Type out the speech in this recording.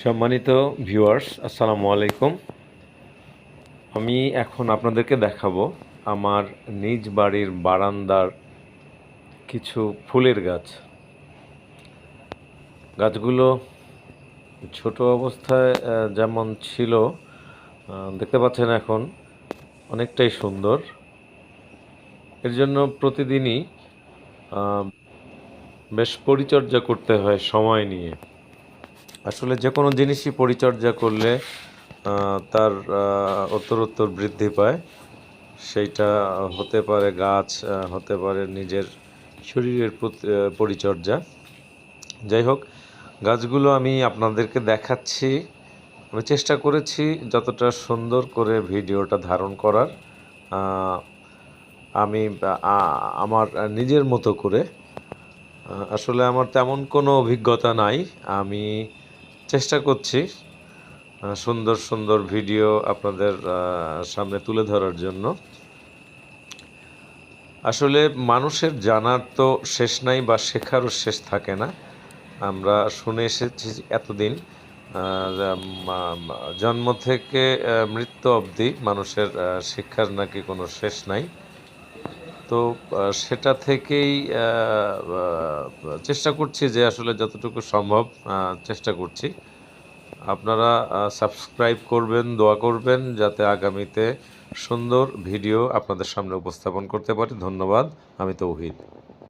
সম্মানিত ভিউয়ার্স, আসসালামু আলাইকুম। আমি এখন আপনাদেরকে দেখাবো আমার নিজ বাড়ির বারান্দার কিছু ফুলের গাছ। গাছগুলো ছোট অবস্থায় যেমন ছিল, দেখতে পাচ্ছেন এখন অনেকটাই সুন্দর। এর জন্য প্রতিদিনই বেশ পরিচর্যা করতে হয় সময় নিয়ে। আসলে যে কোনো জিনিসই পরিচর্যা করলে তার উত্তরোত্তর বৃদ্ধি পায়। সেইটা হতে পারে গাছ, হতে পারে নিজের শরীরের পরিচর্যা। যাই হোক, গাছগুলো আমি আপনাদেরকে দেখাচ্ছি। আমি চেষ্টা করেছি যতটা সুন্দর করে ভিডিওটা ধারণ করার। আমি আমার নিজের মতো করে, আসলে আমার তেমন কোনো অভিজ্ঞতা নাই। আমি চেষ্টা করছি সুন্দর সুন্দর ভিডিও আপনাদের সামনে তুলে ধরার জন্য। আসলে মানুষের জানার তো শেষ নাই বা শেখারও শেষ থাকে না। আমরা শুনে এসেছি এতদিন, জন্ম থেকে মৃত্যু অবধি মানুষের শিক্ষার নাকি কোনো শেষ নাই। তো সেটা থেকেই চেষ্টা করছি যে আসলে যতটুকু সম্ভব চেষ্টা করছি। আপনারা সাবস্ক্রাইব করবেন, দোয়া করবেন যাতে আগামীতে সুন্দর ভিডিও আপনাদের সামনে উপস্থাপন করতে পারি। ধন্যবাদ। আমি তৌহিদ।